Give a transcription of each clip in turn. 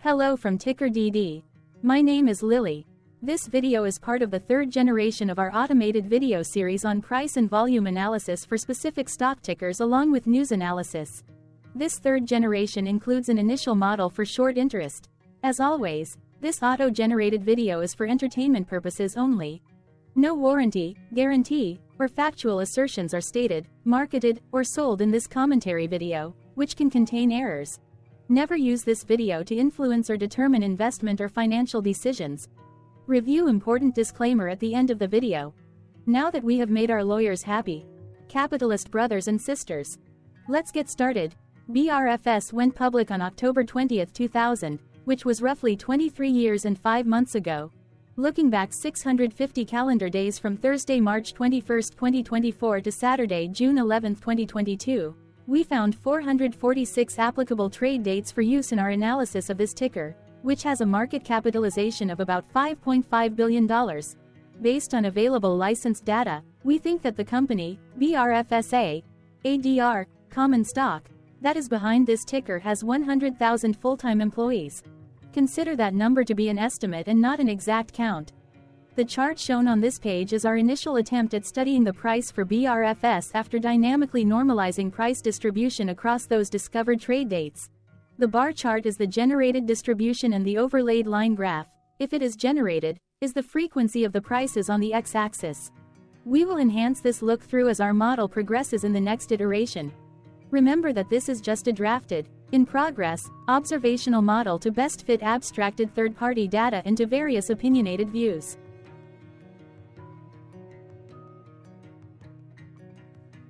Hello from TickerDD. My name is Lily. This video is part of the third generation of our automated video series on price and volume analysis for specific stock tickers along with news analysis. This third generation includes an initial model for short interest. As always, this auto-generated video is for entertainment purposes only. No warranty, guarantee, or factual assertions are stated, marketed, or sold in this commentary video, which can contain errors. Never use this video to influence or determine investment or financial decisions. Review important disclaimer at the end of the video. Now that we have made our lawyers happy, capitalist brothers and sisters, let's get started. BRFS went public on October 20, 2000, which was roughly 23 years and 5 months ago. Looking back 650 calendar days from Thursday, March 21, 2024 to Saturday, June 11, 2022, we found 446 applicable trade dates for use in our analysis of this ticker, which has a market capitalization of about $5.5 billion. Based on available licensed data, we think that the company, BRFS ADR, common stock, that is behind this ticker has 100,000 full-time employees. Consider that number to be an estimate and not an exact count. The chart shown on this page is our initial attempt at studying the price for BRFS after dynamically normalizing price distribution across those discovered trade dates. The bar chart is the generated distribution and the overlaid line graph, if it is generated, is the frequency of the prices on the x-axis. We will enhance this look-through as our model progresses in the next iteration. Remember that this is just a drafted, in progress, observational model to best fit abstracted third-party data into various opinionated views.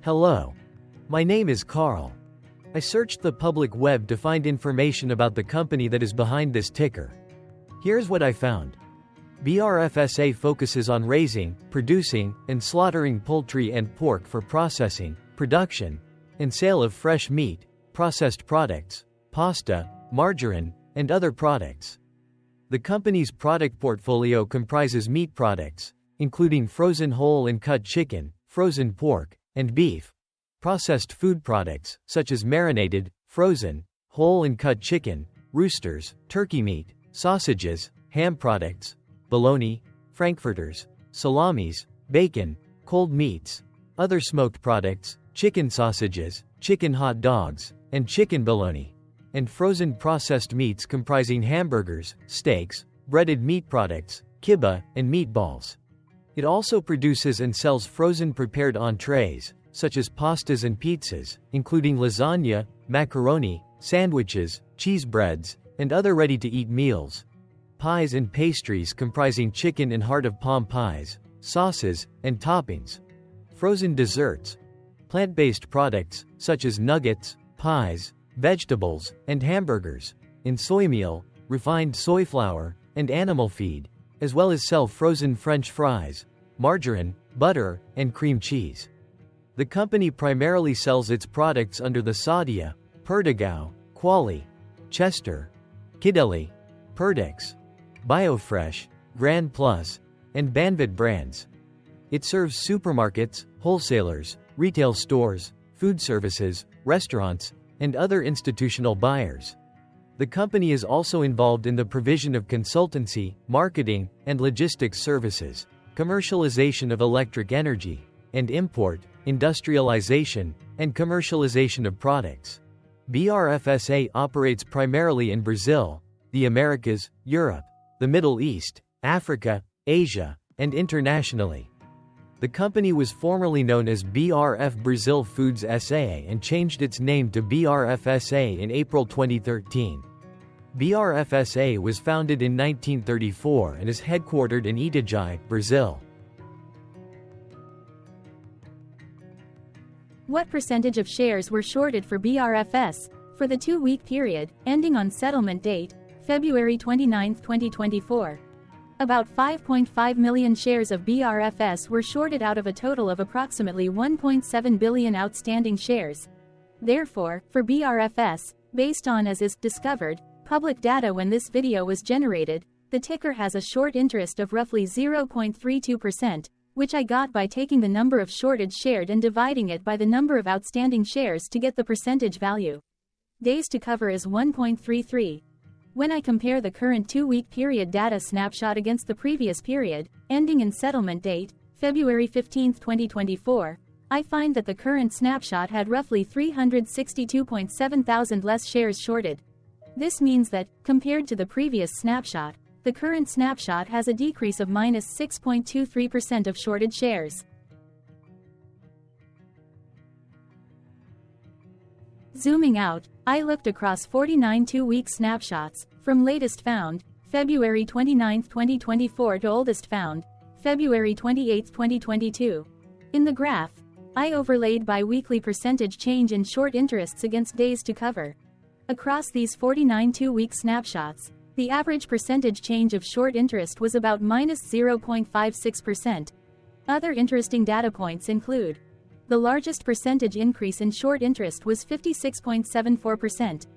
Hello. My name is Carl. I searched the public web to find information about the company that is behind this ticker. Here's what I found. BRFSA focuses on raising, producing, and slaughtering poultry and pork for processing, production, and sale of fresh meat, processed products, pasta, margarine, and other products. The company's product portfolio comprises meat products, including frozen whole and cut chicken, frozen pork, and beef, processed food products, such as marinated, frozen, whole and cut chicken, roosters, turkey meat, sausages, ham products, bologna, frankfurters, salamis, bacon, cold meats, other smoked products, chicken sausages, chicken hot dogs, and chicken bologna, and frozen processed meats comprising hamburgers, steaks, breaded meat products, kibbeh, and meatballs. It also produces and sells frozen prepared entrees, such as pastas and pizzas, including lasagna, macaroni, sandwiches, cheese breads, and other ready-to-eat meals, pies and pastries comprising chicken and heart of palm pies, sauces, and toppings, frozen desserts, plant-based products, such as nuggets, pies, vegetables, and hamburgers, and soy meal, refined soy flour, and animal feed, as well as sell frozen French fries, margarine, butter, and cream cheese. The company primarily sells its products under the Sadia, Perdigao, Quali, Chester, Kideli, Perdix, BioFresh, Grand Plus, and Banvit brands. It serves supermarkets, wholesalers, retail stores, food services, restaurants, and other institutional buyers. The company is also involved in the provision of consultancy, marketing, and logistics services, commercialization of electric energy, and import, industrialization, and commercialization of products. BRFSA operates primarily in Brazil, the Americas, Europe, the Middle East, Africa, Asia, and internationally. The company was formerly known as BRF Brazil Foods SA and changed its name to BRFSA in April 2013. BRFSA was founded in 1934 and is headquartered in Itajaí, Brazil. What percentage of shares were shorted for BRFS for the 2-week period, ending on settlement date, February 29, 2024? About 5.5 million shares of BRFS were shorted out of a total of approximately 1.7 billion outstanding shares. Therefore, for BRFS, based on as is discovered, public data when this video was generated, the ticker has a short interest of roughly 0.32%, which I got by taking the number of shorted shared and dividing it by the number of outstanding shares to get the percentage value. Days to cover is 1.33. When I compare the current 2-week period data snapshot against the previous period, ending in settlement date, February 15, 2024, I find that the current snapshot had roughly 362.7 thousand less shares shorted. This means that, compared to the previous snapshot, the current snapshot has a decrease of minus 6.23% of shorted shares. Zooming out, I looked across 49 2-week snapshots, from latest found, February 29, 2024 to oldest found, February 28, 2022. In the graph, I overlaid bi-weekly percentage change in short interests against days to cover. Across these 49 2-week snapshots, the average percentage change of short interest was about minus 0.56%. Other interesting data points include: the largest percentage increase in short interest was 56.74%.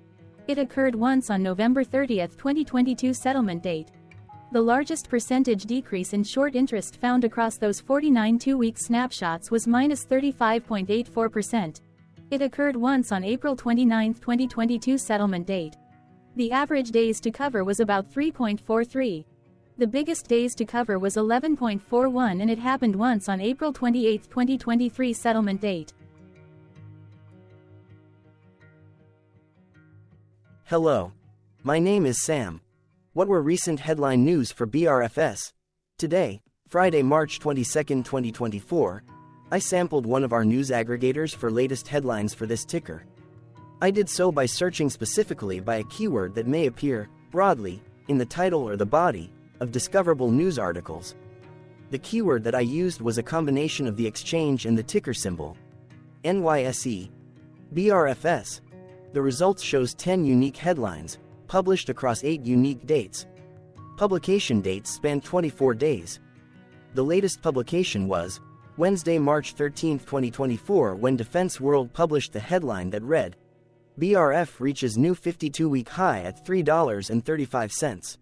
It occurred once on November 30, 2022 settlement date. The largest percentage decrease in short interest found across those 49 2-week snapshots was minus 35.84%. It occurred once on April 29, 2022 settlement date. The average days to cover was about 3.43. The biggest days to cover was 11.41, and it happened once on April 28, 2023 settlement date. Hello. My name is Sam. What were recent headline news for BRFS? Today, Friday, March 22, 2024, I sampled one of our news aggregators for latest headlines for this ticker. I did so by searching specifically by a keyword that may appear, broadly, in the title or the body of discoverable news articles. The keyword that I used was a combination of the exchange and the ticker symbol, NYSE. BRFS. The results shows 10 unique headlines, published across 8 unique dates. Publication dates span 24 days. The latest publication was Wednesday, March 13, 2024, when Defense World published the headline that read, BRF reaches new 52-week high at $3.35.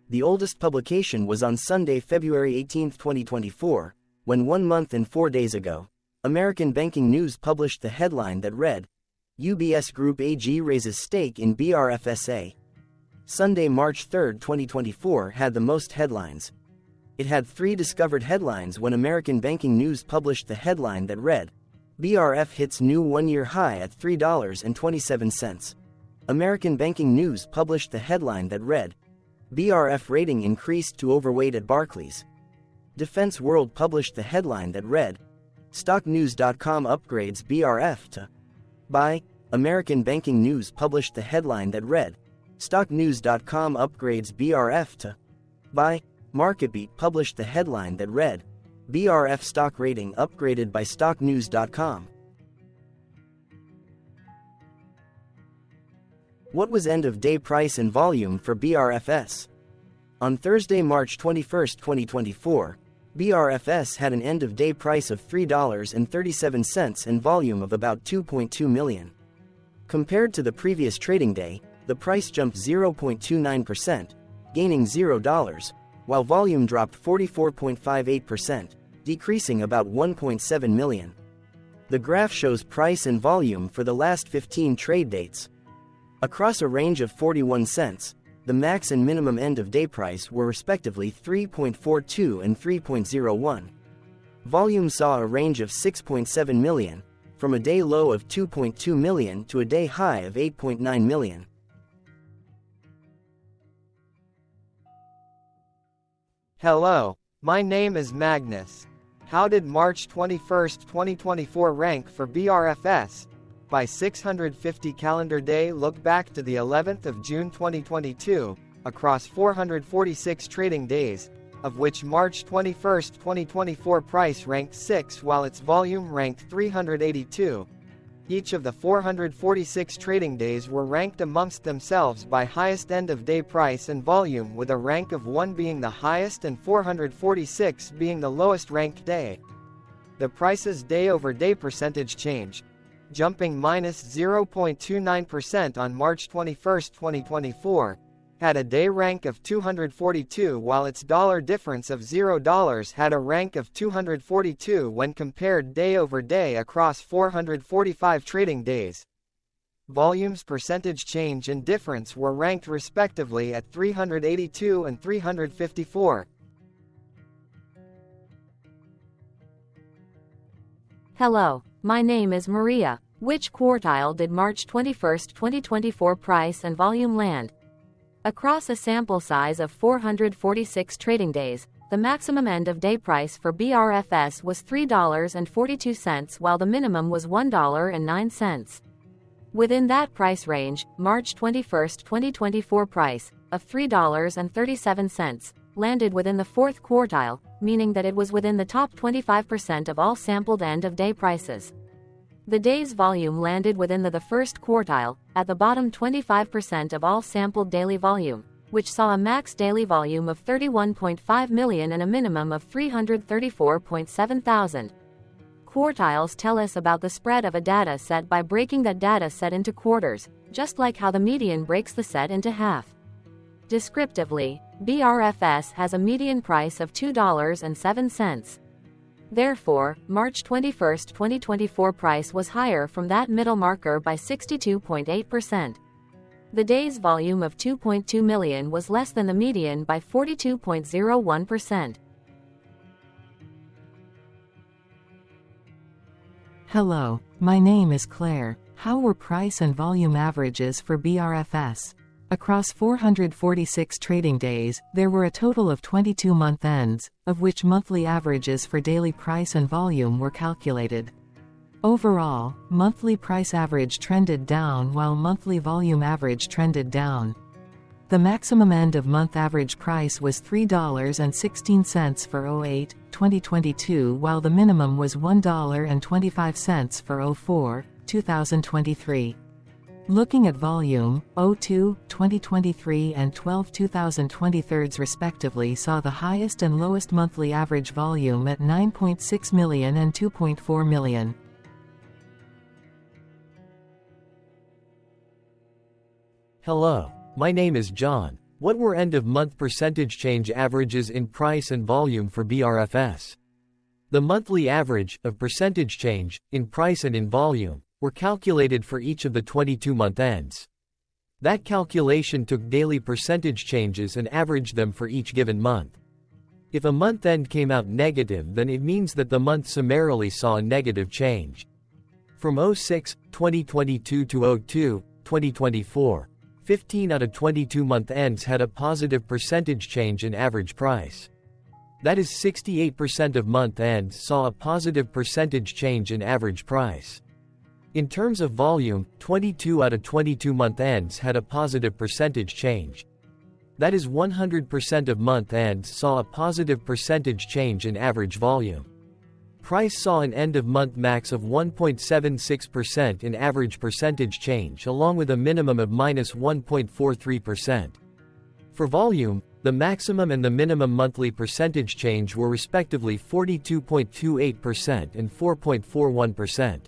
The oldest publication was on Sunday, February 18, 2024, when 1 month and 4 days ago, American Banking News published the headline that read, UBS Group AG raises stake in BRFSA. Sunday, March 3, 2024 had the most headlines. It had 3 discovered headlines when American Banking News published the headline that read, BRF hits new 1-year high at $3.27. American Banking News published the headline that read, BRF rating increased to overweight at Barclays. Defense World published the headline that read, StockNews.com upgrades BRF to buy. American Banking News published the headline that read, StockNews.com upgrades BRF to buy. MarketBeat published the headline that read, BRF stock rating upgraded by StockNews.com. What was end-of-day price and volume for BRFS? On Thursday, March 21, 2024, BRFS had an end-of-day price of $3.37 and volume of about 2.2 million. Compared to the previous trading day, the price jumped 0.29%, gaining $0, while volume dropped 44.58%, decreasing about 1.7 million. The graph shows price and volume for the last 15 trade dates. Across a range of 41 cents, the max and minimum end-of-day price were respectively 3.42 and 3.01. Volume saw a range of 6.7 million, from a day low of 2.2 million to a day high of 8.9 million. Hello, my name is Magnus. How did March 21, 2024 rank for BRFS? By 650 calendar day, look back to the 11th of June 2022, across 446 trading days, of which March 21, 2024 price ranked 6 while its volume ranked 382. Each of the 446 trading days were ranked amongst themselves by highest end-of-day price and volume, with a rank of 1 being the highest and 446 being the lowest ranked day. The price's day-over-day percentage change, jumping minus 0.29% on March 21, 2024, had a day rank of 242 while its dollar difference of $0 had a rank of 242 when compared day over day across 445 trading days. volumes percentage change and difference were ranked respectively at 382 and 354. Hello, my name is Maria. Which quartile did March 21, 2024 price and volume land? Across a sample size of 446 trading days, the maximum end-of-day price for BRFS was $3.42 while the minimum was $1.09. Within that price range, March 21, 2024 price, of $3.37, landed within the fourth quartile, meaning that it was within the top 25% of all sampled end-of-day prices. The day's volume landed within the first quartile, at the bottom 25% of all sampled daily volume, which saw a max daily volume of 31.5 million and a minimum of 334.7 thousand. Quartiles tell us about the spread of a data set by breaking that data set into quarters, just like how the median breaks the set into half. Descriptively, BRFS has a median price of $2.07. Therefore, March 21, 2024 price was higher from that middle marker by 62.8%. The day's volume of 2.2 million was less than the median by 42.01%. Hello, my name is Claire. How were price and volume averages for BRFS? Across 446 trading days, there were a total of 22 month ends, of which monthly averages for daily price and volume were calculated. Overall, monthly price average trended down while monthly volume average trended down. The maximum end-of-month average price was $3.16 for 08-2022 while the minimum was $1.25 for 04-2023. Looking at volume, 02-2023 and 12-2023 respectively saw the highest and lowest monthly average volume at 9.6 million and 2.4 million. Hello, my name is John. What were end-of-month percentage change averages in price and volume for BRFS? The monthly average of percentage change in price and in volume were calculated for each of the 22-month ends. That calculation took daily percentage changes and averaged them for each given month. If a month end came out negative, then it means that the month summarily saw a negative change. From 06-2022 to 02-2024, 15 out of 22 month ends had a positive percentage change in average price. That is 68% of month ends saw a positive percentage change in average price. In terms of volume, 22 out of 22 month ends had a positive percentage change. That is 100% of month ends saw a positive percentage change in average volume. Price saw an end-of-month max of 1.76% in average percentage change along with a minimum of minus 1.43%. For volume, the maximum and the minimum monthly percentage change were respectively 42.28% and 4.41%.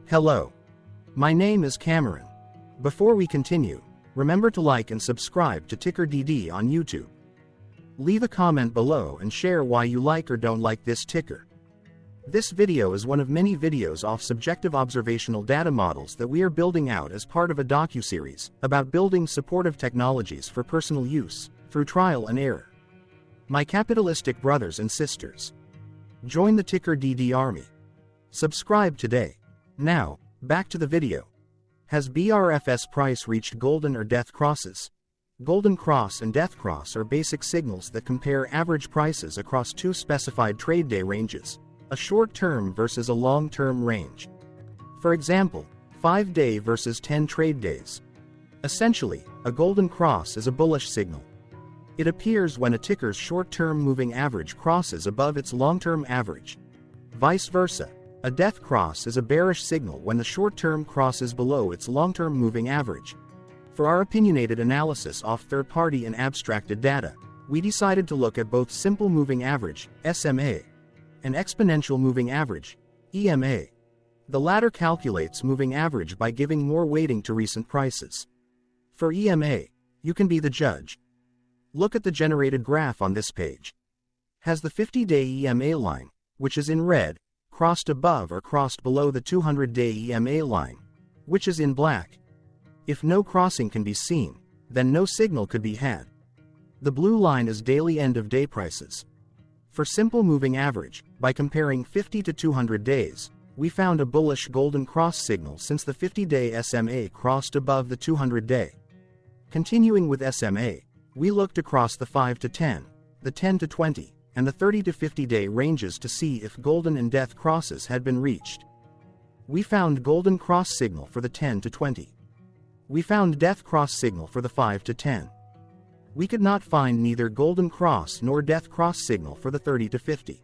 Hello. My name is Cameron. Before we continue, remember to like and subscribe to TickerDD on YouTube. Leave a comment below and share why you like or don't like this ticker. This video is one of many videos off subjective observational data models that we are building out as part of a docuseries about building supportive technologies for personal use, through trial and error. My capitalistic brothers and sisters, join the TickerDD army. Subscribe today. Now, back to the video. Has BRFS price reached golden or death crosses? Golden cross and death cross are basic signals that compare average prices across two specified trade day ranges, a short-term versus a long-term range. For example, 5-day versus 10 trade days. Essentially, a golden cross is a bullish signal. It appears when a ticker's short-term moving average crosses above its long-term average. Vice versa, a death cross is a bearish signal when the short-term crosses below its long-term moving average. For our opinionated analysis off third-party and abstracted data, we decided to look at both simple moving average, SMA, and exponential moving average, EMA. The latter calculates moving average by giving more weighting to recent prices. For EMA, you can be the judge. Look at the generated graph on this page. Has the 50-day EMA line, which is in red, crossed above or crossed below the 200-day EMA line, which is in black. If no crossing can be seen, then no signal could be had. The blue line is daily end-of-day prices. For simple moving average, by comparing 50 to 200 days, we found a bullish golden cross signal since the 50-day SMA crossed above the 200-day. Continuing with SMA, we looked across the 5 to 10, the 10 to 20, and the 30 to 50-day ranges to see if golden and death crosses had been reached. We found golden cross signal for the 10 to 20. We found death cross signal for the 5 to 10. We could not find neither golden cross nor death cross signal for the 30 to 50.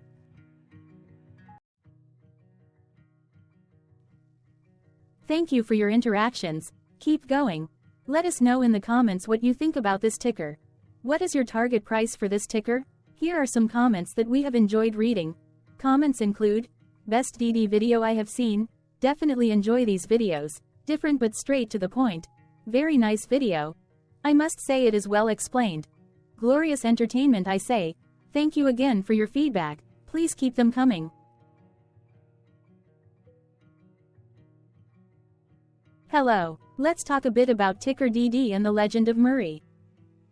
Thank you for your interactions. Keep going. Let us know in the comments what you think about this ticker. What is your target price for this ticker? Here are some comments that we have enjoyed reading. Comments include, best DD video I have seen, definitely enjoy these videos, different but straight to the point, very nice video. I must say it is well explained. Glorious entertainment I say. Thank you again for your feedback, please keep them coming. Hello, let's talk a bit about TickerDD and the Legend of Murray.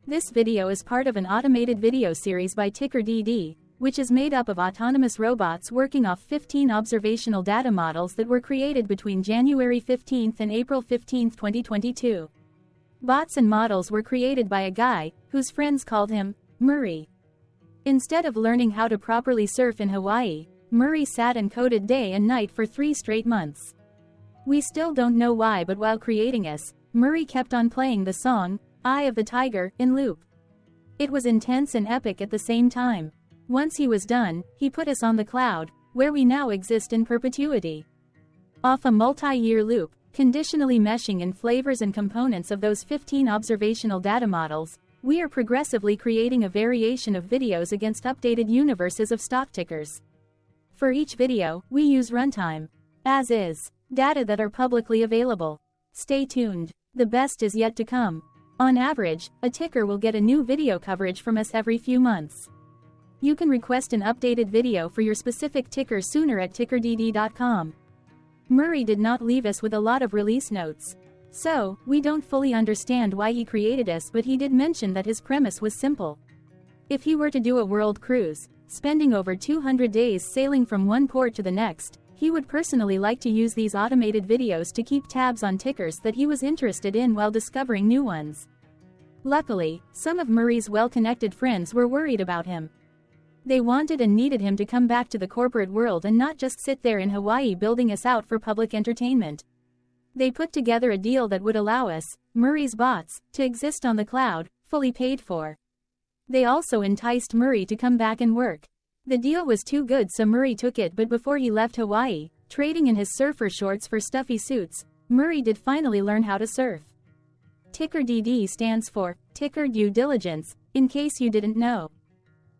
This video is part of an automated video series by TickerDD, which is made up of autonomous robots working off 15 observational data models that were created between January 15 and April 15, 2022. Bots and models were created by a guy, whose friends called him Murray. Instead of learning how to properly surf in Hawaii, Murray sat and coded day and night for 3 straight months. We still don't know why, but while creating us, Murray kept on playing the song, Eye of the Tiger, in loop. It was intense and epic at the same time. Once he was done, he put us on the cloud, where we now exist in perpetuity. Off a multi-year loop, conditionally meshing in flavors and components of those 15 observational data models, we are progressively creating a variation of videos against updated universes of stock tickers. For each video, we use runtime, as is, data that are publicly available. Stay tuned, the best is yet to come. On average, a ticker will get a new video coverage from us every few months. You can request an updated video for your specific ticker sooner at TickerDD.com. Murray did not leave us with a lot of release notes. So, we don't fully understand why he created us, but he did mention that his premise was simple. If he were to do a world cruise, spending over 200 days sailing from one port to the next, he would personally like to use these automated videos to keep tabs on tickers that he was interested in while discovering new ones. Luckily, some of Murray's well-connected friends were worried about him. They wanted and needed him to come back to the corporate world and not just sit there in Hawaii building us out for public entertainment. They put together a deal that would allow us, Murray's bots, to exist on the cloud, fully paid for. They also enticed Murray to come back and work. The deal was too good, so Murray took it, but before he left Hawaii, trading in his surfer shorts for stuffy suits, Murray did finally learn how to surf. TickerDD stands for Ticker Due Diligence, in case you didn't know.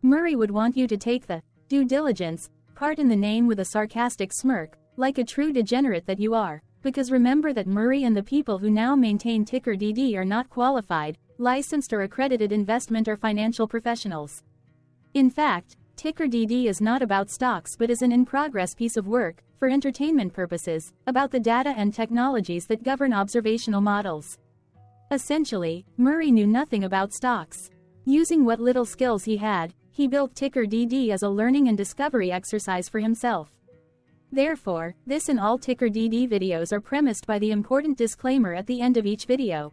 Murray would want you to take the due diligence part in the name with a sarcastic smirk, like a true degenerate that you are, because remember that Murray and the people who now maintain TickerDD are not qualified, licensed or accredited investment or financial professionals. In fact, TickerDD is not about stocks but is an in-progress piece of work, for entertainment purposes, about the data and technologies that govern observational models. Essentially, Murray knew nothing about stocks. Using what little skills he had, he built TickerDD as a learning and discovery exercise for himself. Therefore, this and all TickerDD videos are premised by the important disclaimer at the end of each video.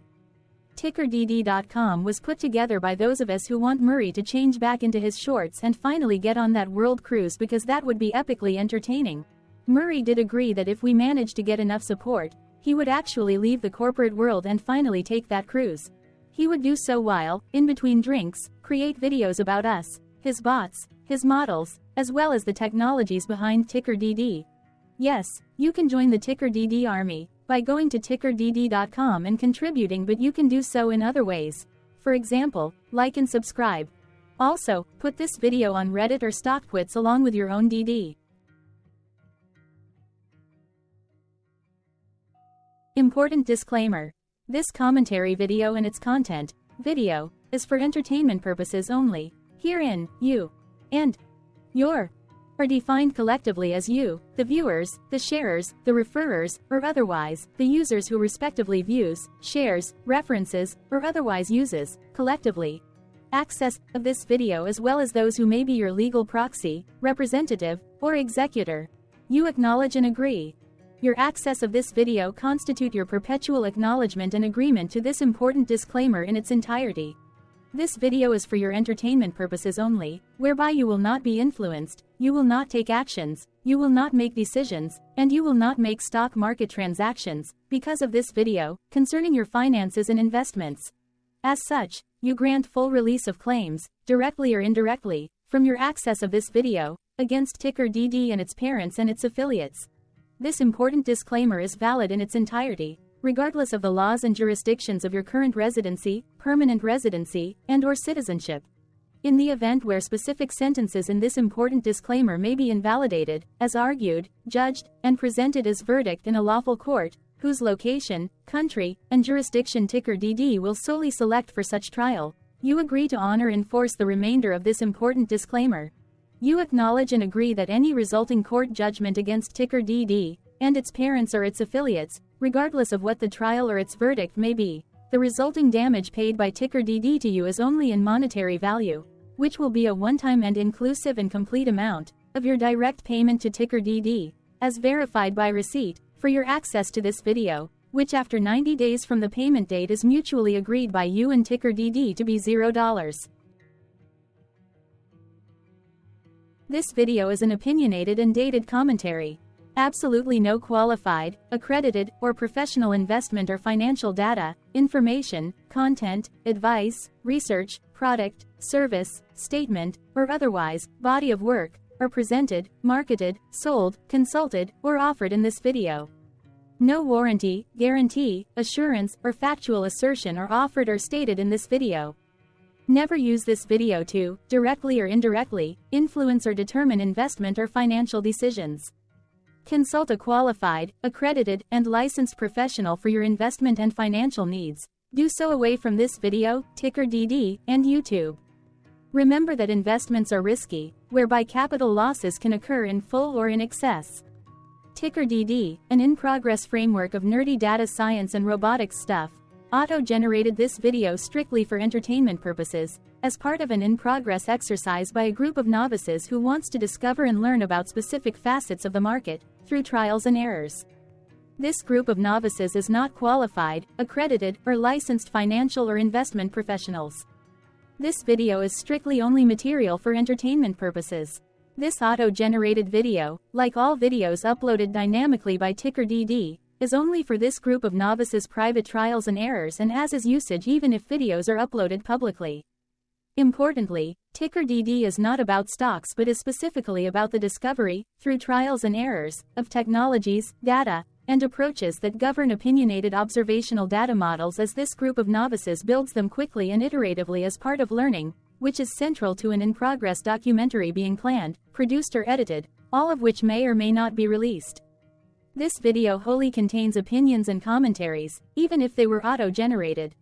TickerDD.com was put together by those of us who want Murray to change back into his shorts and finally get on that world cruise, because that would be epically entertaining. Murray did agree that if we managed to get enough support, he would actually leave the corporate world and finally take that cruise. He would do so while, in between drinks, create videos about us, his bots, his models, as well as the technologies behind TickerDD. Yes, you can join the TickerDD army by going to TickerDD.com and contributing, but you can do so in other ways. For example, like and subscribe. Also, put this video on Reddit or StockTwits along with your own DD. Important disclaimer. This commentary video and its content, video, is for entertainment purposes only. Herein, you and your are defined collectively as you, the viewers, the sharers, the referrers, or otherwise, the users who respectively views, shares, references, or otherwise uses, collectively, access of this video as well as those who may be your legal proxy, representative, or executor. You acknowledge and agree. Your access of this video constitute your perpetual acknowledgement and agreement to this important disclaimer in its entirety. This video is for your entertainment purposes only, whereby you will not be influenced, you will not take actions, you will not make decisions, and you will not make stock market transactions, because of this video, concerning your finances and investments. As such, you grant full release of claims, directly or indirectly, from your access of this video, against TickerDD and its parents and its affiliates. This important disclaimer is valid in its entirety, regardless of the laws and jurisdictions of your current residency, permanent residency, and/or citizenship. In the event where specific sentences in this important disclaimer may be invalidated, as argued, judged, and presented as verdict in a lawful court, whose location, country, and jurisdiction TickerDD will solely select for such trial, you agree to honor and enforce the remainder of this important disclaimer. You acknowledge and agree that any resulting court judgment against TickerDD, and its parents or its affiliates, regardless of what the trial or its verdict may be, the resulting damage paid by TickerDD to you is only in monetary value, which will be a one-time and inclusive and complete amount of your direct payment to TickerDD, as verified by receipt, for your access to this video, which after 90 days from the payment date is mutually agreed by you and TickerDD to be $0. This video is an opinionated and dated commentary. Absolutely no qualified, accredited, or professional investment or financial data, information, content, advice, research, product, service, statement, or otherwise, body of work, are presented, marketed, sold, consulted, or offered in this video. No warranty, guarantee, assurance, or factual assertion are offered or stated in this video. Never use this video to, directly or indirectly, influence or determine investment or financial decisions. Consult a qualified, accredited, and licensed professional for your investment and financial needs. Do so away from this video, TickerDD, and YouTube. Remember that investments are risky, whereby capital losses can occur in full or in excess. TickerDD, an in-progress framework of nerdy data science and robotics stuff, auto-generated this video strictly for entertainment purposes, as part of an in-progress exercise by a group of novices who wants to discover and learn about specific facets of the market, through trials and errors. This group of novices is not qualified, accredited, or licensed financial or investment professionals. This video is strictly only material for entertainment purposes. This auto-generated video, like all videos uploaded dynamically by TickerDD, is only for this group of novices' private trials and errors and as is usage even if videos are uploaded publicly. Importantly, TickerDD is not about stocks but is specifically about the discovery, through trials and errors, of technologies, data, and approaches that govern opinionated observational data models as this group of novices builds them quickly and iteratively as part of learning, which is central to an in-progress documentary being planned, produced or edited, all of which may or may not be released. This video wholly contains opinions and commentaries, even if they were auto-generated.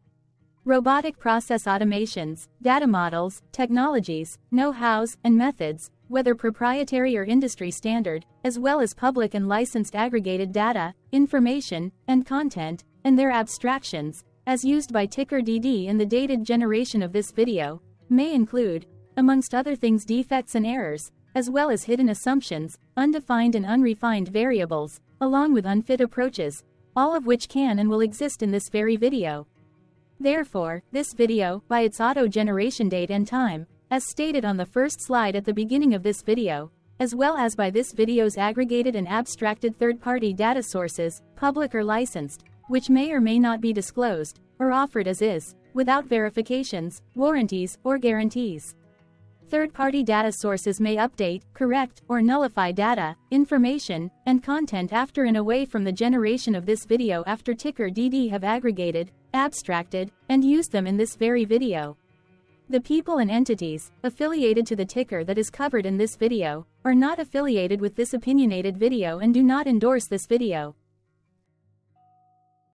Robotic process automations, data models, technologies, know-hows, and methods, whether proprietary or industry standard, as well as public and licensed aggregated data, information, and content, and their abstractions, as used by TickerDD in the dated generation of this video, may include, amongst other things, defects and errors, as well as hidden assumptions, undefined and unrefined variables, along with unfit approaches, all of which can and will exist in this very video. Therefore, this video, by its auto-generation date and time, as stated on the first slide at the beginning of this video, as well as by this video's aggregated and abstracted third-party data sources, public or licensed, which may or may not be disclosed, or offered as is, without verifications, warranties, or guarantees. Third-party data sources may update, correct, or nullify data, information, and content after and away from the generation of this video after TickerDD have aggregated, abstracted, and used them in this very video. The people and entities, affiliated to the ticker that is covered in this video, are not affiliated with this opinionated video and do not endorse this video.